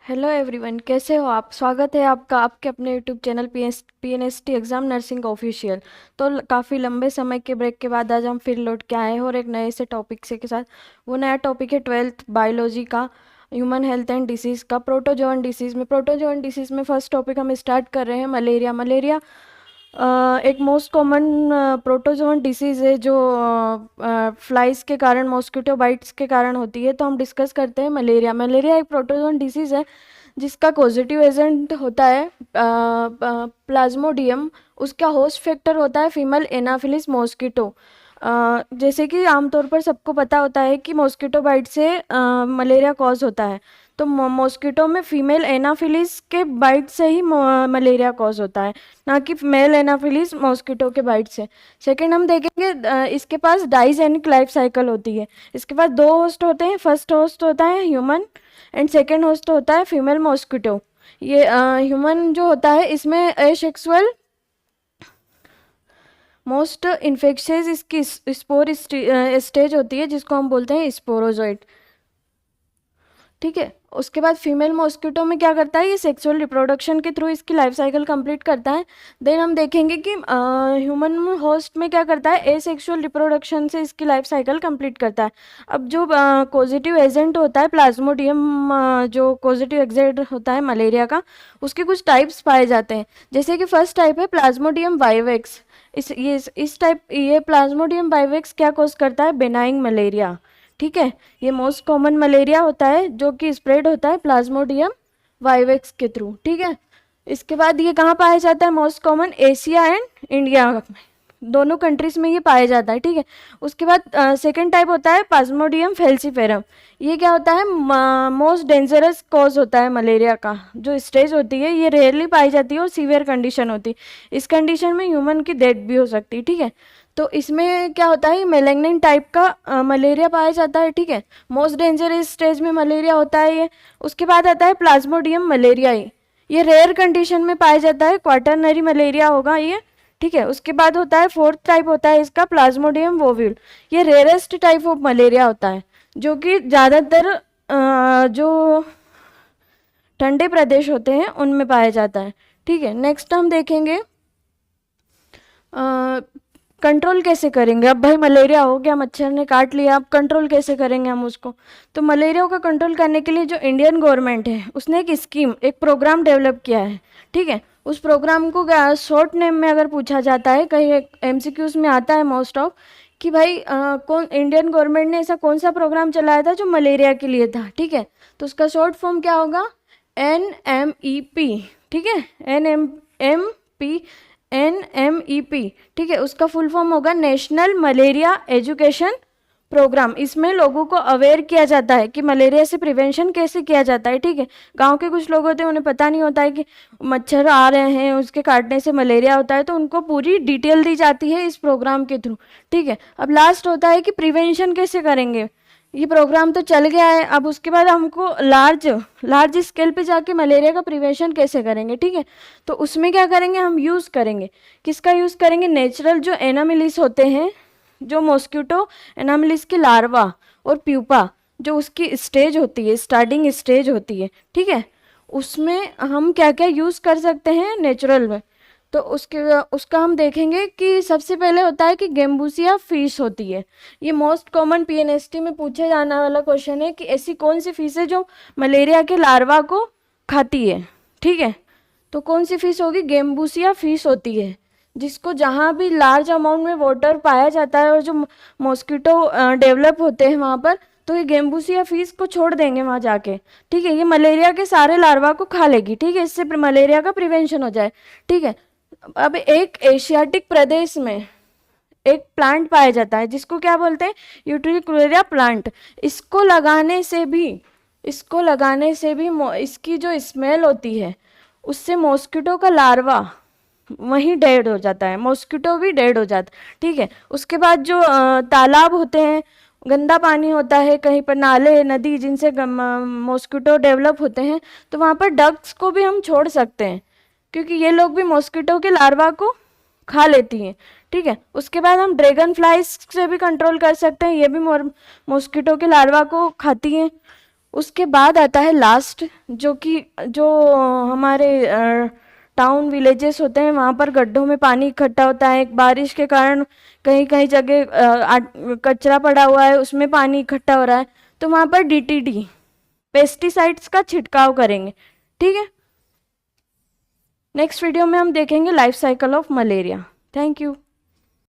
Hello everyone, कैसे हो आप। स्वागत है आपका आपके अपने YouTube channel PNST exam nursing official. तो काफ़ी लंबे समय के ब्रेक के बाद आज हम फिर लौट के आए हैं और एक नए से टॉपिक से के साथ। वो नया टॉपिक है 12th बायोलॉजी का, ह्यूमन हेल्थ एंड डिसीज़ का, प्रोटोजोअन डिसीज़ में। प्रोटोजोअन डिसीज़ में फर्स्ट टॉपिक हम स्टार्ट कर रहे हैं मलेरिया। मलेरिया एक मोस्ट कॉमन प्रोटोजोअन डिसीज़ है जो फ्लाइज के कारण, मॉस्किटो बाइट्स के कारण होती है। तो हम डिस्कस करते हैं मलेरिया। मलेरिया एक प्रोटोजोअन डिसीज़ है जिसका पॉजिटिव एजेंट होता है प्लाज्मोडियम। उसका होस्ट फैक्टर होता है फीमेल एनाफिलिस मॉस्किटो। जैसे कि आमतौर पर सबको पता होता है कि मॉस्किटो बाइट से मलेरिया कॉज होता है। तो मॉस्किटो में फीमेल एनाफिलिस के बाइट से ही मलेरिया कॉज होता है, ना कि मेल एनाफिलिस मॉस्किटो के बाइट से। सेकंड हम देखेंगे इसके पास डाइजेनिक लाइफ साइकिल होती है। इसके पास दो होस्ट होते हैं। फर्स्ट होस्ट होता है ह्यूमन एंड सेकेंड होस्ट होता है फीमेल मॉस्किटो। ये ह्यूमन जो होता है इसमें एसेक्सुअल मोस्ट इन्फेक्शियस इसकी स्पोर स्टेज होती है जिसको हम बोलते हैं स्पोरोजोइट। ठीक है। उसके बाद फीमेल मॉस्किटो में क्या करता है, ये सेक्सुअल रिप्रोडक्शन के थ्रू इसकी लाइफ साइकिल कंप्लीट करता है। देन हम देखेंगे कि ह्यूमन होस्ट में क्या करता है, एसेक्सुअल रिप्रोडक्शन से इसकी लाइफ साइकिल कंप्लीट करता है। अब जो पॉजिटिव एजेंट होता है प्लाज्मोडियम, जो पॉजिटिव एजेंट होता है मलेरिया का, उसके कुछ टाइप्स पाए जाते हैं। जैसे कि फर्स्ट टाइप है प्लाज्मोडियम वाइवेक्स। ये प्लाज्मोडियम वाइवेक्स क्या कॉज करता है, बेनाइंग मलेरिया। ठीक है। ये मोस्ट कॉमन मलेरिया होता है जो कि स्प्रेड होता है प्लाज्मोडियम वाइवेक्स के थ्रू। ठीक है। इसके बाद ये कहाँ पाया जाता है, most common Asia and India में, दोनों कंट्रीज में ये पाया जाता है। ठीक है। उसके बाद सेकंड टाइप होता है प्लाज्मोडियम फेल्सीफेरम। ये क्या होता है, मोस्ट डेंजरस कॉज होता है मलेरिया का। जो स्टेज होती है ये रेयरली पाई जाती है और सीवियर कंडीशन होती है। इस कंडीशन में ह्यूमन की डेथ भी हो सकती है। ठीक है। तो इसमें क्या होता है, मेलेग्नेंट टाइप का मलेरिया पाया जाता है। ठीक है। मोस्ट डेंजरस स्टेज में मलेरिया होता है ये। उसके बाद आता है प्लाज्मोडियम मलेरिया। ये रेयर कंडीशन में पाया जाता है, क्वाटरनरी मलेरिया होगा ये। ठीक है। उसके बाद होता है फोर्थ टाइप होता है इसका प्लाज्मोडियम वोव्यूल। ये रेयरेस्ट टाइप ऑफ मलेरिया होता है जो कि ज़्यादातर जो ठंडे प्रदेश होते हैं उनमें पाया जाता है। ठीक है। नेक्स्ट हम देखेंगे कंट्रोल कैसे करेंगे। अब भाई मलेरिया हो गया, मच्छर ने काट लिया, अब कंट्रोल कैसे करेंगे हम उसको। तो मलेरिया का कंट्रोल करने के लिए जो इंडियन गवर्नमेंट है उसने एक स्कीम, एक प्रोग्राम डेवलप किया है। ठीक है। उस प्रोग्राम को शॉर्ट नेम में अगर पूछा जाता है, कहीं एमसीक्यूज में आता है मोस्ट ऑफ, कि भाई कौन इंडियन गवर्नमेंट ने ऐसा कौन सा प्रोग्राम चलाया था जो मलेरिया के लिए था। ठीक है। तो उसका शॉर्ट फॉर्म क्या होगा, NMEP। ठीक है। NMEP। ठीक है। उसका फुल फॉर्म होगा नेशनल मलेरिया एजुकेशन प्रोग्राम। इसमें लोगों को अवेयर किया जाता है कि मलेरिया से प्रिवेंशन कैसे किया जाता है। ठीक है। गांव के कुछ लोग होते हैं उन्हें पता नहीं होता है कि मच्छर आ रहे हैं, उसके काटने से मलेरिया होता है, तो उनको पूरी डिटेल दी जाती है इस प्रोग्राम के थ्रू। ठीक है। अब लास्ट होता है कि प्रिवेंशन कैसे करेंगे। ये प्रोग्राम तो चल गया है, अब उसके बाद हमको लार्ज स्केल पे जाके मलेरिया का प्रिवेंशन कैसे करेंगे। ठीक है। तो उसमें क्या करेंगे, हम यूज़ करेंगे, किसका यूज़ करेंगे, नेचुरल जो एनामिलिस होते हैं, जो मॉस्किटो एनामिलिस की लार्वा और प्यूपा, जो उसकी स्टेज होती है, स्टार्टिंग स्टेज होती है। ठीक है। उसमें हम क्या क्या यूज़ कर सकते हैं नेचुरल में। तो उसका हम देखेंगे कि सबसे पहले होता है कि गेम्बूसिया फिश होती है। ये मोस्ट कॉमन पीएनएसटी में पूछे जाने वाला क्वेश्चन है कि ऐसी कौन सी फिश है जो मलेरिया के लार्वा को खाती है। ठीक है। तो कौन सी फिश होगी, गेम्बूसिया फिश होती है, जिसको जहाँ भी लार्ज अमाउंट में वाटर पाया जाता है और जो मॉस्किटो डेवलप होते हैं वहाँ पर, तो ये गेम्बूसिया फिश को छोड़ देंगे वहाँ जाके। ठीक है। ये मलेरिया के सारे लार्वा को खा लेगी। ठीक है। इससे मलेरिया का प्रिवेंशन हो जाए। ठीक है। अब एक एशियाटिक प्रदेश में एक प्लांट पाया जाता है जिसको क्या बोलते हैं, यूट्रिकुलेरिया प्लांट। इसको लगाने से भी इसकी जो स्मेल होती है उससे मॉस्किटो का लार्वा वहीं डेड हो जाता है, मॉस्किटो भी डेड हो जाता है। ठीक है। उसके बाद जो तालाब होते हैं, गंदा पानी होता है कहीं पर, नाले नदी जिनसे मॉस्किटो डेवलप होते हैं, तो वहाँ पर डक्स को भी हम छोड़ सकते हैं क्योंकि ये लोग भी मॉस्किटो के लार्वा को खा लेती हैं। ठीक है। उसके बाद हम ड्रैगन फ्लाइज से भी कंट्रोल कर सकते हैं, ये भी मॉस्किटो के लार्वा को खाती हैं। उसके बाद आता है लास्ट, जो कि जो हमारे टाउन विलेजेस होते हैं, वहाँ पर गड्ढों में पानी इकट्ठा होता है। बारिश के कारण कहीं कहीं जगह कचरा पड़ा हुआ है, उसमें पानी इकट्ठा हो रहा है, तो वहाँ पर डीटीडी पेस्टिसाइड्स का छिड़काव करेंगे। ठीक है, नेक्स्ट वीडियो में हम देखेंगे life cycle of malaria. Thank you.